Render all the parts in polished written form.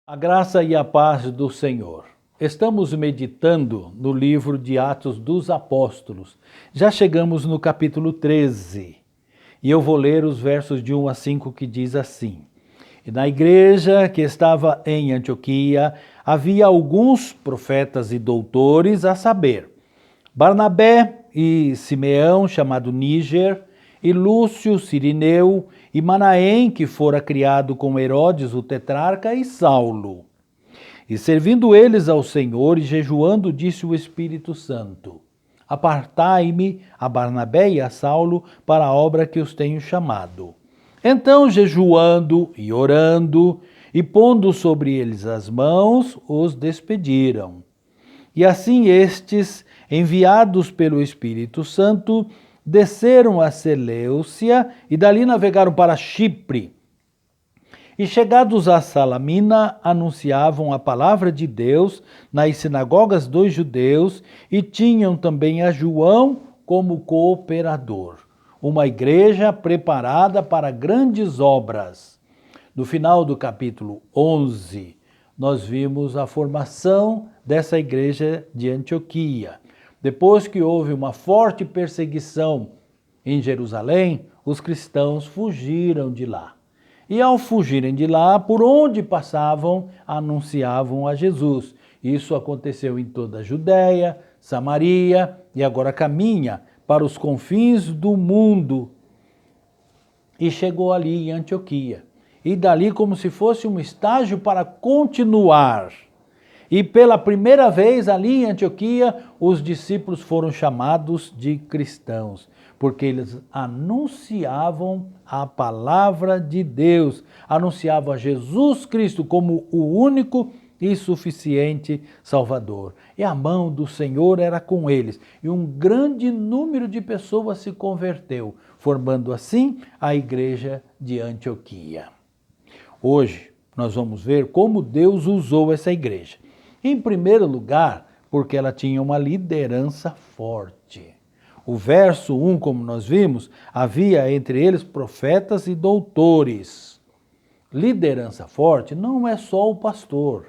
A graça e a paz do Senhor. Estamos meditando no livro de Atos dos Apóstolos. Já chegamos no capítulo 13 e eu vou ler os versos de 1 a 5 que diz assim: E na igreja que estava em Antioquia havia alguns profetas e doutores, a saber, Barnabé e Simeão, chamado Níger, e Lúcio, Cirineu, e Manaém, que fora criado com Herodes, o tetrarca, e Saulo. E servindo eles ao Senhor e jejuando, disse o Espírito Santo: Apartai-me a Barnabé e a Saulo para a obra que os tenho chamado. Então, jejuando e orando, e pondo sobre eles as mãos, os despediram. E assim estes, enviados pelo Espírito Santo, desceram a Seleucia e dali navegaram para Chipre. E chegados a Salamina, anunciavam a palavra de Deus nas sinagogas dos judeus e tinham também a João como cooperador, uma igreja preparada para grandes obras. No final do capítulo 11, nós vimos a formação dessa igreja de Antioquia. Depois que houve uma forte perseguição em Jerusalém, os cristãos fugiram de lá. E ao fugirem de lá, por onde passavam, anunciavam a Jesus. Isso aconteceu em toda a Judéia, Samaria e agora caminha para os confins do mundo. E chegou ali em Antioquia. E dali como se fosse um estágio para continuar. E pela primeira vez ali em Antioquia, os discípulos foram chamados de cristãos, porque eles anunciavam a palavra de Deus, anunciavam a Jesus Cristo como o único e suficiente Salvador. E a mão do Senhor era com eles, e um grande número de pessoas se converteu, formando assim a igreja de Antioquia. Hoje nós vamos ver como Deus usou essa igreja. Em primeiro lugar, porque ela tinha uma liderança forte. O verso 1, como nós vimos, havia entre eles profetas e doutores. Liderança forte não é só o pastor.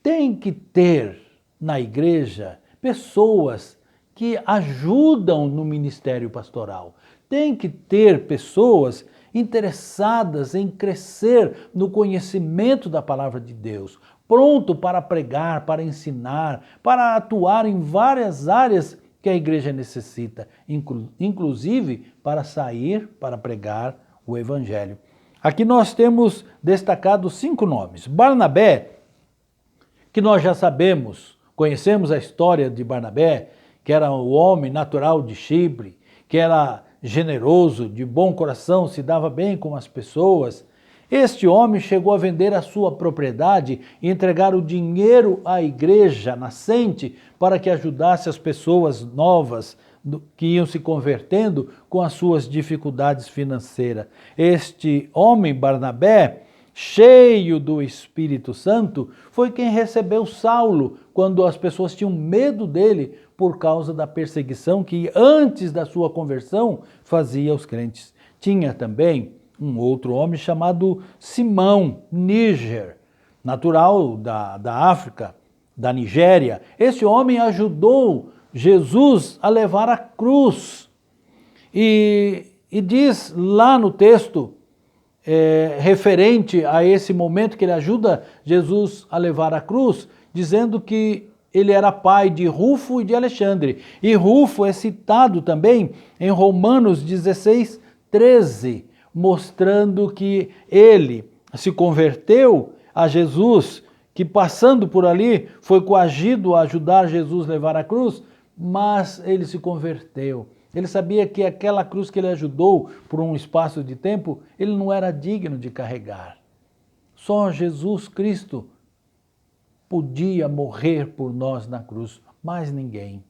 Tem que ter na igreja pessoas que ajudam no ministério pastoral. Tem que ter pessoas interessadas em crescer no conhecimento da palavra de Deus, pronto para pregar, para ensinar, para atuar em várias áreas que a igreja necessita, inclusive para sair para pregar o evangelho. Aqui nós temos destacado 5 nomes. Barnabé, que nós já sabemos, conhecemos a história de Barnabé, que era o homem natural de Chipre, que era generoso, de bom coração, se dava bem com as pessoas. Este homem chegou a vender a sua propriedade e entregar o dinheiro à igreja nascente para que ajudasse as pessoas novas que iam se convertendo com as suas dificuldades financeiras. Este homem, Barnabé, cheio do Espírito Santo, foi quem recebeu Saulo quando as pessoas tinham medo dele por causa da perseguição que antes da sua conversão fazia os crentes. Tinha também um outro homem chamado Simão, Níger, natural da África, da Nigéria. Esse homem ajudou Jesus a levar a cruz. E diz lá no texto, referente a esse momento que ele ajuda Jesus a levar a cruz, dizendo que ele era pai de Rufo e de Alexandre. E Rufo é citado também em Romanos 16, 13, mostrando que ele se converteu a Jesus, que passando por ali foi coagido a ajudar Jesus a levar a cruz, mas ele se converteu. Ele sabia que aquela cruz que ele ajudou por um espaço de tempo, ele não era digno de carregar. Só Jesus Cristo podia morrer por nós na cruz, mais ninguém.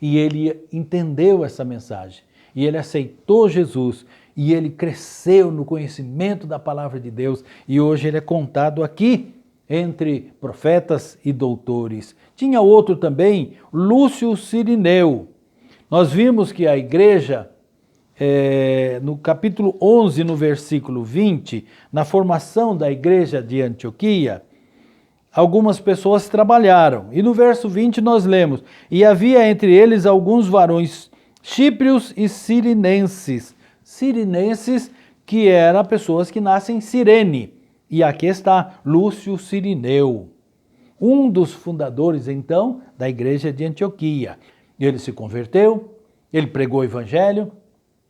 E ele entendeu essa mensagem, e ele aceitou Jesus, e ele cresceu no conhecimento da palavra de Deus, e hoje ele é contado aqui entre profetas e doutores. Tinha outro também, Lúcio Cirineu. Nós vimos que a igreja no capítulo 11, no versículo 20, na formação da igreja de Antioquia, algumas pessoas trabalharam. E no verso 20 nós lemos: e havia entre eles alguns varões chíprios e sirinenses. Sirinenses, que eram pessoas que nascem em Cirene. E aqui está Lúcio Cirineu, um dos fundadores, então, da igreja de Antioquia. Ele se converteu, ele pregou o evangelho,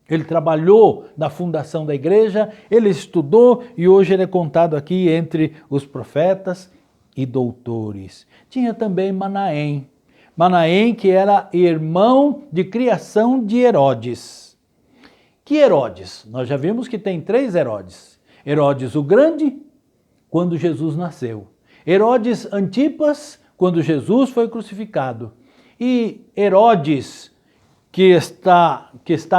ele trabalhou na fundação da igreja, ele estudou e hoje ele é contado aqui entre os profetas e doutores. Tinha também Manaém. Manaém, que era irmão de criação de Herodes. Que Herodes? Nós já vimos que tem 3 Herodes. Herodes o Grande, quando Jesus nasceu. Herodes Antipas, quando Jesus foi crucificado. E Herodes, que está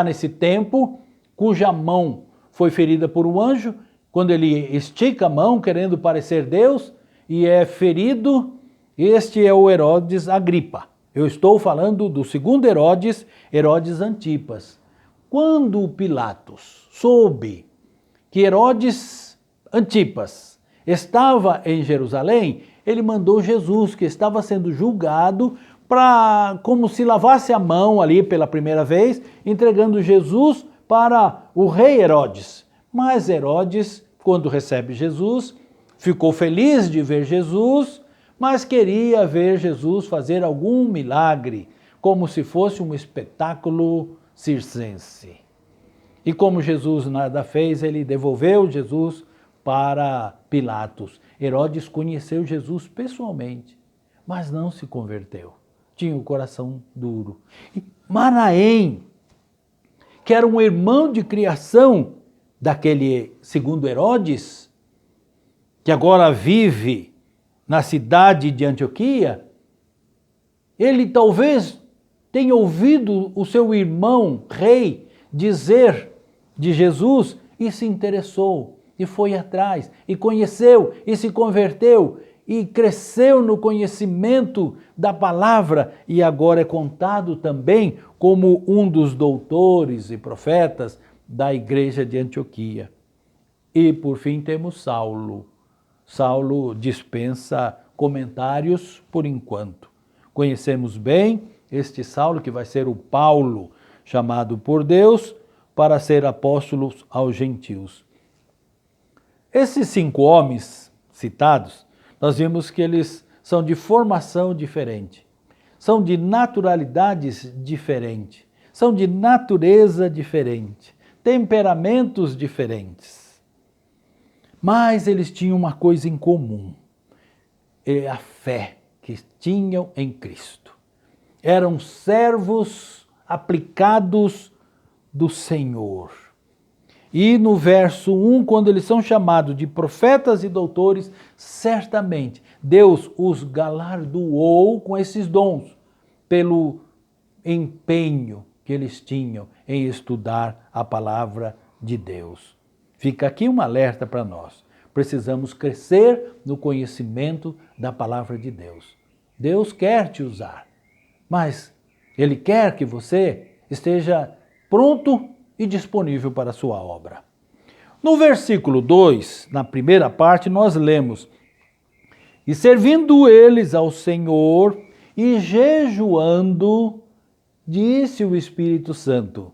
nesse tempo, cuja mão foi ferida por um anjo, quando ele estica a mão querendo parecer Deus e é ferido, este é o Herodes Agripa. Eu estou falando do segundo Herodes, Herodes Antipas. Quando Pilatos soube que Herodes Antipas estava em Jerusalém, ele mandou Jesus, que estava sendo julgado, para como se lavasse a mão ali pela primeira vez, entregando Jesus para o rei Herodes. Mas Herodes, quando recebe Jesus, ficou feliz de ver Jesus, mas queria ver Jesus fazer algum milagre, como se fosse um espetáculo circense. E como Jesus nada fez, ele devolveu Jesus para Pilatos. Herodes conheceu Jesus pessoalmente, mas não se converteu. Tinha o coração duro. E Manaém, que era um irmão de criação daquele segundo Herodes, que agora vive na cidade de Antioquia, ele talvez tenha ouvido o seu irmão rei dizer de Jesus e se interessou, e foi atrás, e conheceu, e se converteu, e cresceu no conhecimento da palavra, e agora é contado também como um dos doutores e profetas da igreja de Antioquia. E por fim temos Saulo. Saulo dispensa comentários por enquanto. Conhecemos bem este Saulo, que vai ser o Paulo, chamado por Deus para ser apóstolo aos gentios. Esses 5 homens citados, nós vimos que eles são de formação diferente, são de naturalidades diferentes, são de natureza diferente, temperamentos diferentes. Mas eles tinham uma coisa em comum, é a fé que tinham em Cristo. Eram servos aplicados do Senhor. E no verso 1, quando eles são chamados de profetas e doutores, certamente Deus os galardoou com esses dons, pelo empenho que eles tinham em estudar a palavra de Deus. Fica aqui um alerta para nós. Precisamos crescer no conhecimento da palavra de Deus. Deus quer te usar, mas Ele quer que você esteja pronto e disponível para a sua obra. No versículo 2, na primeira parte, nós lemos: e servindo eles ao Senhor e jejuando, disse o Espírito Santo.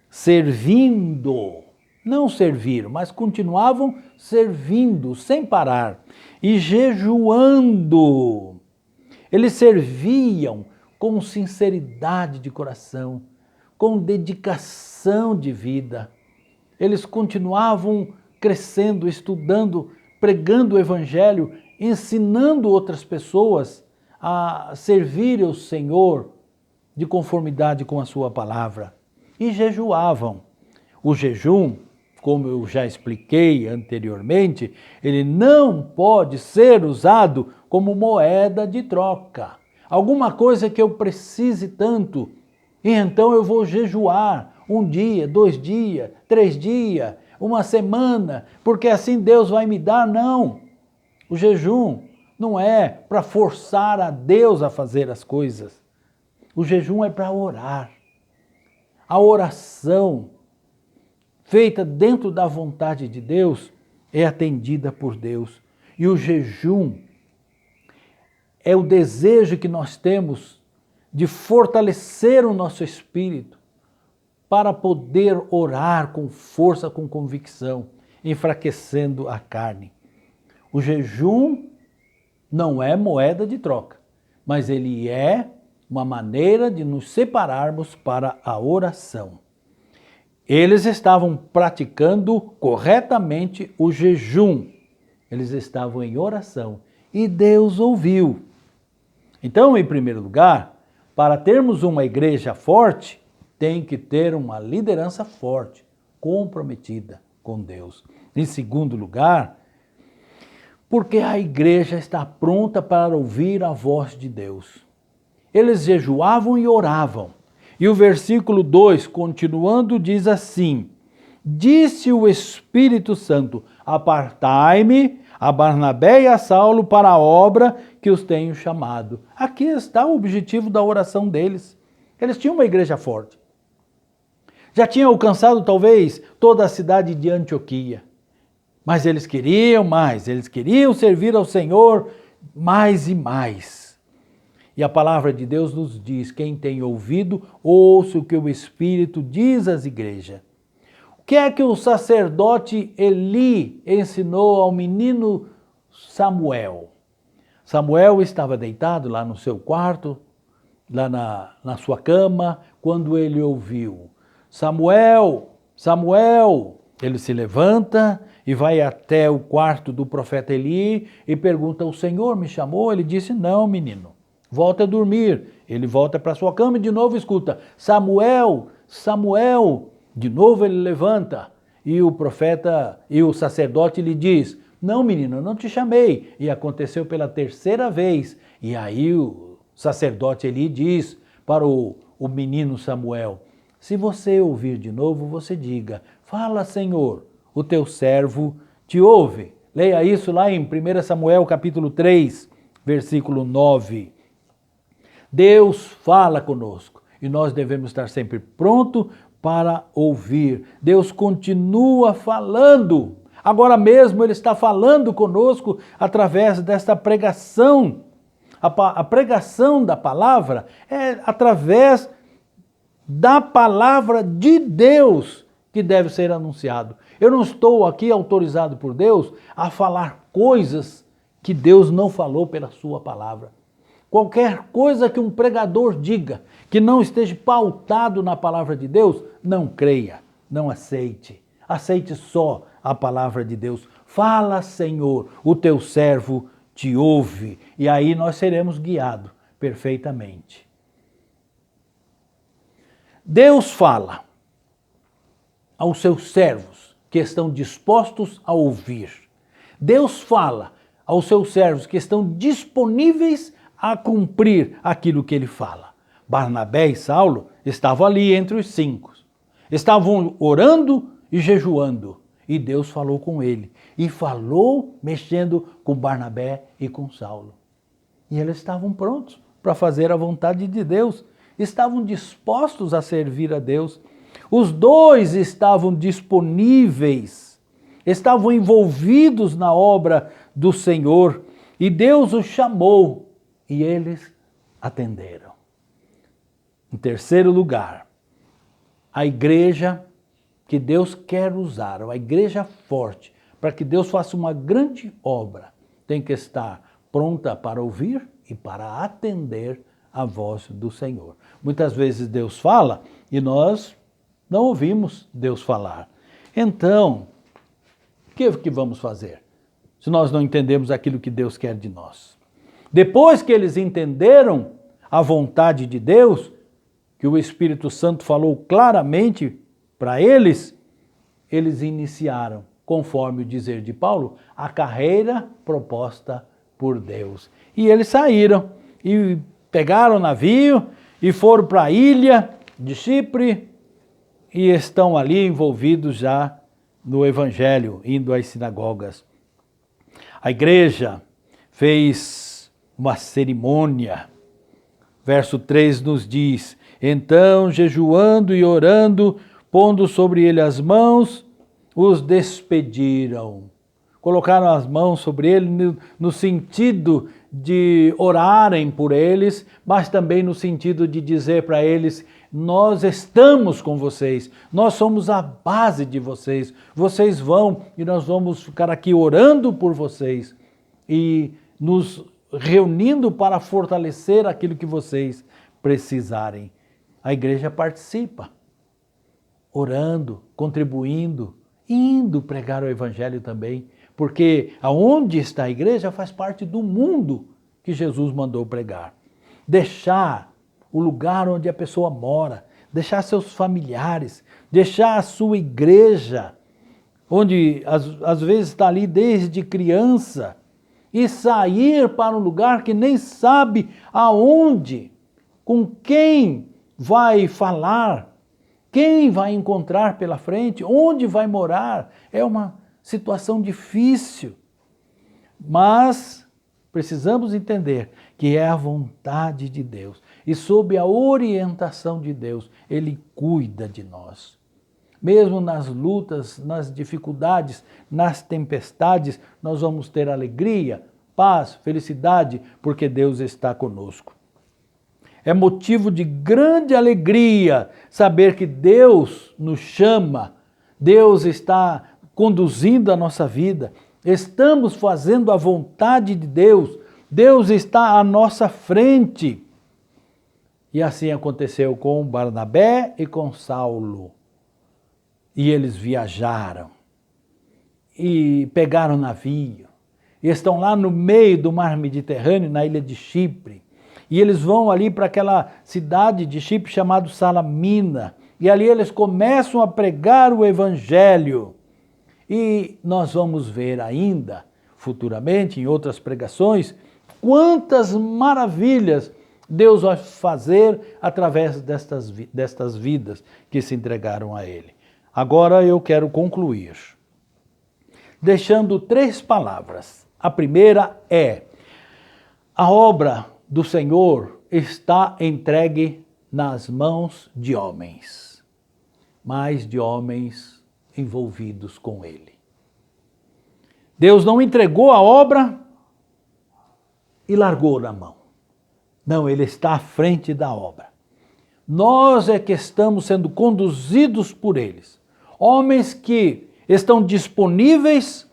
Servindo, não serviram, mas continuavam servindo sem parar e jejuando. Eles serviam com sinceridade de coração, com dedicação de vida. Eles continuavam crescendo, estudando, pregando o Evangelho, ensinando outras pessoas a servir ao Senhor de conformidade com a sua palavra. E jejuavam. O jejum, como eu já expliquei anteriormente, ele não pode ser usado como moeda de troca. Alguma coisa que eu precise tanto, e então eu vou jejuar 1 dia, 2 dias, 3 dias, 1 semana, porque assim Deus vai me dar. Não. O jejum não é para forçar a Deus a fazer as coisas. O jejum é para orar. A oração feita dentro da vontade de Deus é atendida por Deus. E o jejum é o desejo que nós temos de fortalecer o nosso espírito para poder orar com força, com convicção, enfraquecendo a carne. O jejum não é moeda de troca, mas ele é uma maneira de nos separarmos para a oração. Eles estavam praticando corretamente o jejum. Eles estavam em oração e Deus ouviu. Então, em primeiro lugar, para termos uma igreja forte, tem que ter uma liderança forte, comprometida com Deus. Em segundo lugar, porque a igreja está pronta para ouvir a voz de Deus. Eles jejuavam e oravam. E o versículo 2, continuando, diz assim: disse o Espírito Santo, apartai-me a Barnabé e a Saulo para a obra que os tenho chamado. Aqui está o objetivo da oração deles. Eles tinham uma igreja forte. Já tinham alcançado talvez toda a cidade de Antioquia. Mas eles queriam mais, eles queriam servir ao Senhor mais e mais. E a palavra de Deus nos diz: quem tem ouvido, ouça o que o Espírito diz às igrejas. O que é que o sacerdote Eli ensinou ao menino Samuel? Samuel estava deitado lá no seu quarto, lá na sua cama, quando ele ouviu: Samuel, Samuel! Ele se levanta e vai até o quarto do profeta Eli e pergunta: o Senhor me chamou? Ele disse: não, menino. Volta a dormir. Ele volta para sua cama e de novo escuta: Samuel, Samuel. De novo ele levanta e o profeta e o sacerdote lhe diz: não, menino, eu não te chamei. E aconteceu pela terceira vez. E aí o sacerdote Eli diz para o menino Samuel: se você ouvir de novo, você diga: fala, Senhor, o teu servo te ouve. Leia isso lá em 1 Samuel capítulo 3, versículo 9. Deus fala conosco e nós devemos estar sempre prontos para ouvir. Deus continua falando. Agora mesmo Ele está falando conosco através desta pregação. A pregação da palavra é através da palavra de Deus que deve ser anunciado. Eu não estou aqui autorizado por Deus a falar coisas que Deus não falou pela sua palavra. Qualquer coisa que um pregador diga que não esteja pautado na palavra de Deus, não creia, não aceite. Aceite só a palavra de Deus. Fala, Senhor, o teu servo te ouve. E aí nós seremos guiados perfeitamente. Deus fala aos seus servos que estão dispostos a ouvir. Deus fala aos seus servos que estão disponíveis a cumprir aquilo que ele fala. Barnabé e Saulo estavam ali entre os 5. Estavam orando e jejuando. E Deus falou com ele. E falou mexendo com Barnabé e com Saulo. E eles estavam prontos para fazer a vontade de Deus. Estavam dispostos a servir a Deus. Os dois estavam disponíveis. Estavam envolvidos na obra do Senhor. E Deus os chamou. E eles atenderam. Em terceiro lugar, a igreja que Deus quer usar, a igreja forte, para que Deus faça uma grande obra, tem que estar pronta para ouvir e para atender a voz do Senhor. Muitas vezes Deus fala e nós não ouvimos Deus falar. Então, o que vamos fazer se nós não entendemos aquilo que Deus quer de nós? Depois que eles entenderam a vontade de Deus, que o Espírito Santo falou claramente para eles, eles iniciaram, conforme o dizer de Paulo, a carreira proposta por Deus. E eles saíram e pegaram o navio e foram para a ilha de Chipre e estão ali envolvidos já no Evangelho, indo às sinagogas. A igreja fez uma cerimônia. Verso 3 nos diz: Então, jejuando e orando, pondo sobre ele as mãos, os despediram. Colocaram as mãos sobre ele no sentido de orarem por eles, mas também no sentido de dizer para eles: nós estamos com vocês, nós somos a base de vocês, vocês vão e nós vamos ficar aqui orando por vocês e nos reunindo para fortalecer aquilo que vocês precisarem. A igreja participa, orando, contribuindo, indo pregar o evangelho também, porque aonde está a igreja faz parte do mundo que Jesus mandou pregar. Deixar o lugar onde a pessoa mora, deixar seus familiares, deixar a sua igreja, onde às vezes está ali desde criança, e sair para um lugar que nem sabe aonde, com quem vai falar, quem vai encontrar pela frente, onde vai morar. É uma situação difícil, mas precisamos entender que é a vontade de Deus e sob a orientação de Deus, Ele cuida de nós. Mesmo nas lutas, nas dificuldades, nas tempestades, nós vamos ter alegria, paz, felicidade, porque Deus está conosco. É motivo de grande alegria saber que Deus nos chama, Deus está conduzindo a nossa vida, estamos fazendo a vontade de Deus, Deus está à nossa frente. E assim aconteceu com Barnabé e com Saulo. E eles viajaram e pegaram navio e estão lá no meio do mar Mediterrâneo, na ilha de Chipre. E eles vão ali para aquela cidade de Chipre chamada Salamina. E ali eles começam a pregar o evangelho. E nós vamos ver ainda, futuramente, em outras pregações, quantas maravilhas Deus vai fazer através destas vidas que se entregaram a Ele. Agora eu quero concluir, deixando 3 palavras. A primeira é: a obra do Senhor está entregue nas mãos de homens, mas de homens envolvidos com Ele. Deus não entregou a obra e largou na mão. Não, Ele está à frente da obra. Nós é que estamos sendo conduzidos por eles. Homens que estão disponíveis,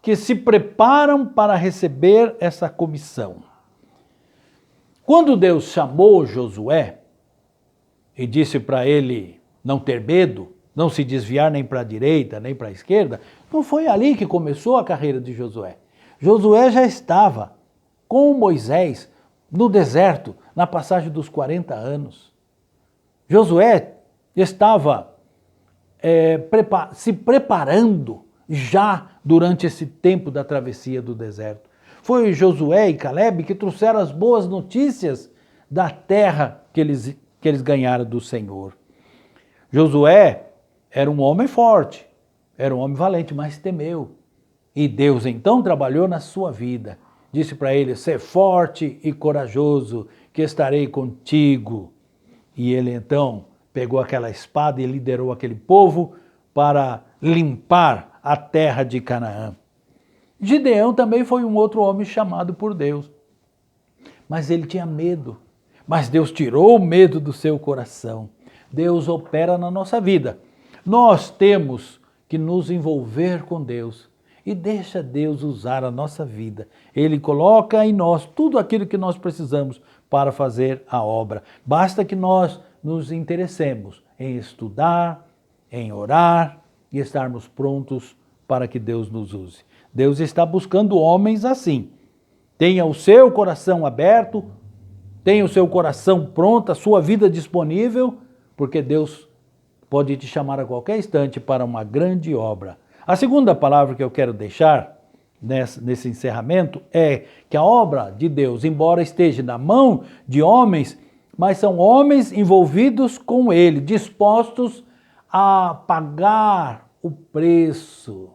que se preparam para receber essa comissão. Quando Deus chamou Josué e disse para ele não ter medo, não se desviar nem para a direita, nem para a esquerda, não foi ali que começou a carreira de Josué. Josué já estava com Moisés no deserto, na passagem dos 40 anos. Josué estava se preparando já durante esse tempo da travessia do deserto. Foi Josué e Caleb que trouxeram as boas notícias da terra que eles ganharam do Senhor. Josué era um homem forte, era um homem valente, mas temeu. E Deus então trabalhou na sua vida. Disse para ele: ser forte e corajoso, que estarei contigo. E ele então pegou aquela espada e liderou aquele povo para limpar a terra de Canaã. Gideão também foi um outro homem chamado por Deus. Mas ele tinha medo. Mas Deus tirou o medo do seu coração. Deus opera na nossa vida. Nós temos que nos envolver com Deus e deixa Deus usar a nossa vida. Ele coloca em nós tudo aquilo que nós precisamos para fazer a obra. Basta que nós nos interessemos em estudar, em orar e estarmos prontos para que Deus nos use. Deus está buscando homens assim. Tenha o seu coração aberto, tenha o seu coração pronto, a sua vida disponível, porque Deus pode te chamar a qualquer instante para uma grande obra. A segunda palavra que eu quero deixar nesse encerramento é que a obra de Deus, embora esteja na mão de homens, mas são homens envolvidos com Ele, dispostos a pagar o preço.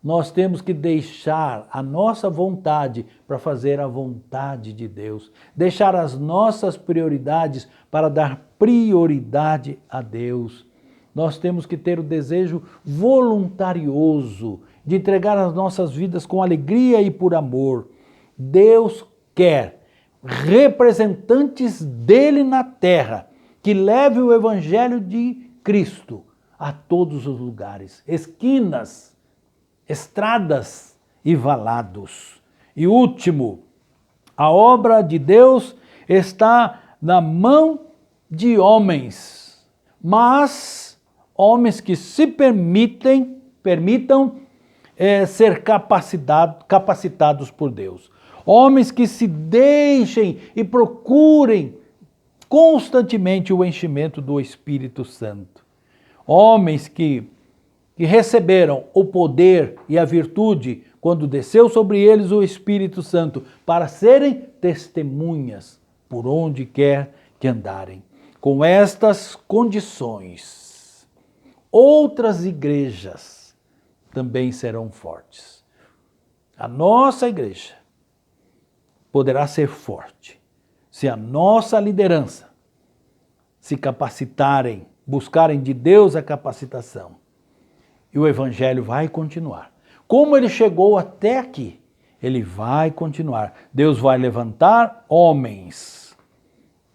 nós temos que deixar a nossa vontade para fazer a vontade de Deus. Deixar as nossas prioridades para dar prioridade a Deus. Nós temos que ter o desejo voluntarioso de entregar as nossas vidas com alegria e por amor. Deus quer representantes dele na terra que levem o evangelho de Cristo a todos os lugares, esquinas, estradas e valados. E último, a obra de Deus está na mão de homens, mas homens que se permitam ser capacitados por Deus. Homens que se deixem e procurem constantemente o enchimento do Espírito Santo. Homens que receberam o poder e a virtude quando desceu sobre eles o Espírito Santo para serem testemunhas por onde quer que andarem. Com estas condições, outras igrejas também serão fortes. A nossa igreja poderá ser forte se a nossa liderança se capacitarem, buscarem de Deus a capacitação. E o evangelho vai continuar. Como ele chegou até aqui, ele vai continuar. Deus vai levantar homens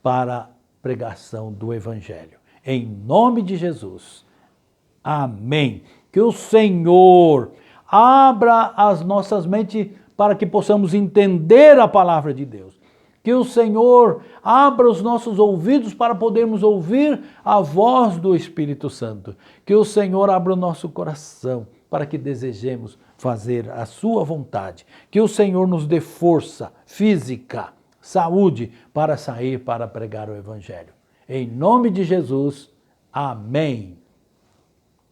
para a pregação do evangelho. Em nome de Jesus. Amém. Que o Senhor abra as nossas mentes para que possamos entender a palavra de Deus. Que o Senhor abra os nossos ouvidos para podermos ouvir a voz do Espírito Santo. Que o Senhor abra o nosso coração para que desejemos fazer a sua vontade. Que o Senhor nos dê força física, saúde para sair para pregar o Evangelho. Em nome de Jesus, amém.